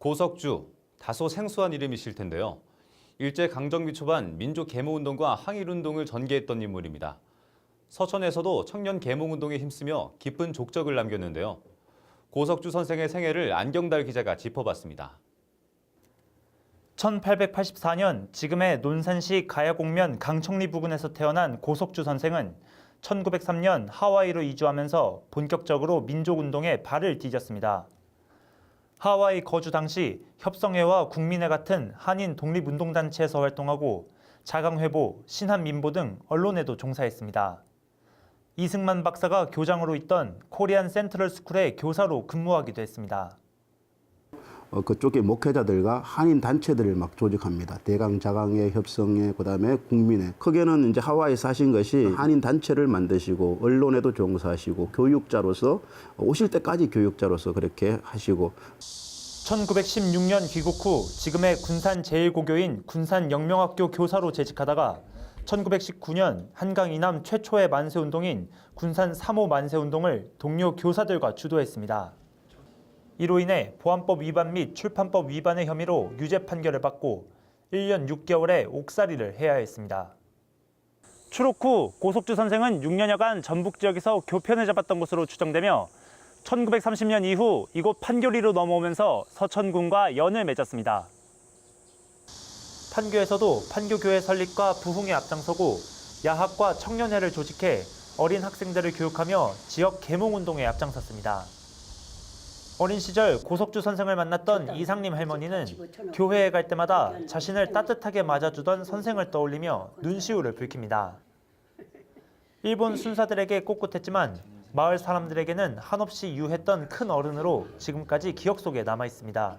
고석주, 다소 생소한 이름이실 텐데요. 일제강점기 초반 민족 계몽운동과 항일운동을 전개했던 인물입니다. 서천에서도 청년 계몽운동에 힘쓰며 깊은 족적을 남겼는데요. 고석주 선생의 생애를 안경달 기자가 짚어봤습니다. 1884년 지금의 논산시 가야곡면 강청리 부근에서 태어난 고석주 선생은 1903년 하와이로 이주하면서 본격적으로 민족운동에 발을 디뎠습니다. 하와이 거주 당시 협성회와 국민회 같은 한인 독립운동단체에서 활동하고 자강회보, 신한민보 등 언론에도 종사했습니다. 이승만 박사가 교장으로 있던 코리안 센트럴 스쿨의 교사로 근무하기도 했습니다. 그쪽의 목회자들과 한인 단체들을 막 조직합니다. 대강, 자강회, 협성회, 그다음에 국민회. 크게는 이제 하와이에서 하신 것이 한인 단체를 만드시고 언론에도 종사하시고 교육자로서 오실 때까지 교육자로서 그렇게 하시고. 1916년 귀국 후 지금의 군산 제1고교인 군산영명학교 교사로 재직하다가 1919년 한강 이남 최초의 만세운동인 군산 3.5 만세운동을 동료 교사들과 주도했습니다. 이로 인해 보안법 위반 및 출판법 위반의 혐의로 유죄 판결을 받고 1년 6개월의 옥살이를 해야 했습니다. 추록 후 고석주 선생은 6년여간 전북 지역에서 교편을 잡았던 것으로 추정되며 1930년 이후 이곳 판교리로 넘어오면서 서천군과 연을 맺었습니다. 판교에서도 판교교회 설립과 부흥에 앞장서고 야학과 청년회를 조직해 어린 학생들을 교육하며 지역 계몽운동에 앞장섰습니다. 어린 시절 고석주 선생을 만났던 이상림 할머니는 교회에 갈 때마다 자신을 따뜻하게 맞아주던 선생을 떠올리며 눈시울을 붉힙니다. 일본 순사들에게 꼿꼿했지만 마을 사람들에게는 한없이 유했던 큰 어른으로 지금까지 기억 속에 남아 있습니다.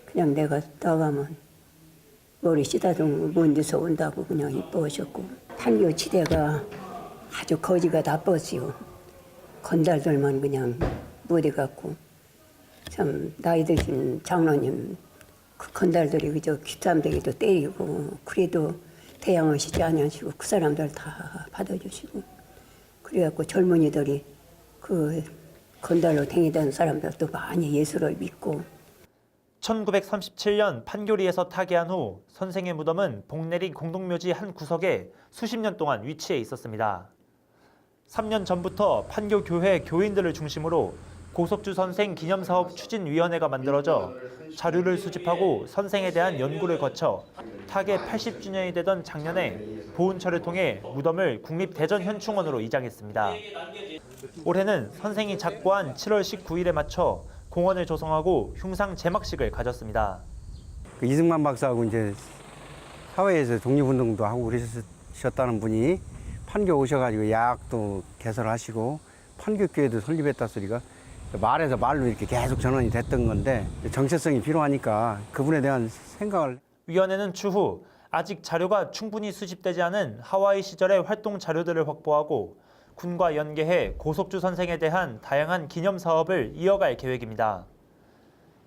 그냥 내가 나가면 머리 씻어주고 먼지서 온다고 그냥 이뻐하셨고, 판교 지대가 아주 거지가 나빴지요. 건달들만 그냥 못해 갖고 참 나이 드신 장로님 그 건달들이 그저 귓삼대기도 때리고 그래도 대양하시지 않으시고 그 사람들 다 받아주시고 그래갖고 젊은이들이 그 건달로 댕기던 사람들도 많이 예수를 믿고. 1937년 판교리에서 타계한 후 선생의 무덤은 복내리 공동묘지 한 구석에 수십 년 동안 위치해 있었습니다. 3년 전부터 판교교회 교인들을 중심으로 고석주 선생 기념사업 추진위원회가 만들어져 자료를 수집하고 선생에 대한 연구를 거쳐 타계 80주년이 되던 작년에 보훈처를 통해 무덤을 국립대전현충원으로 이장했습니다. 올해는 선생이 작고한 7월 19일에 맞춰 공원을 조성하고 흉상 제막식을 가졌습니다. 이승만 박사하고 이제 사회에서 독립운동도 하고 그러셨다는 분이 판교 오셔가지고 야학도 개설하시고 판교교회도 설립했다 소리가 말에서 말로 이렇게 계속 전환이 됐던 건데 정체성이 필요하니까 그분에 대한 생각을. 위원회는 추후 아직 자료가 충분히 수집되지 않은 하와이 시절의 활동 자료들을 확보하고 군과 연계해 고석주 선생에 대한 다양한 기념 사업을 이어갈 계획입니다.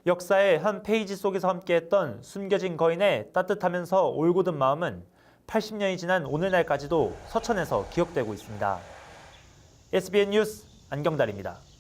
역사의 한 페이지 속에서 함께했던 숨겨진 거인의 따뜻하면서 올곧은 마음은 80년이 지난 오늘날까지도 서천에서 기억되고 있습니다. SBN 뉴스 안경달입니다.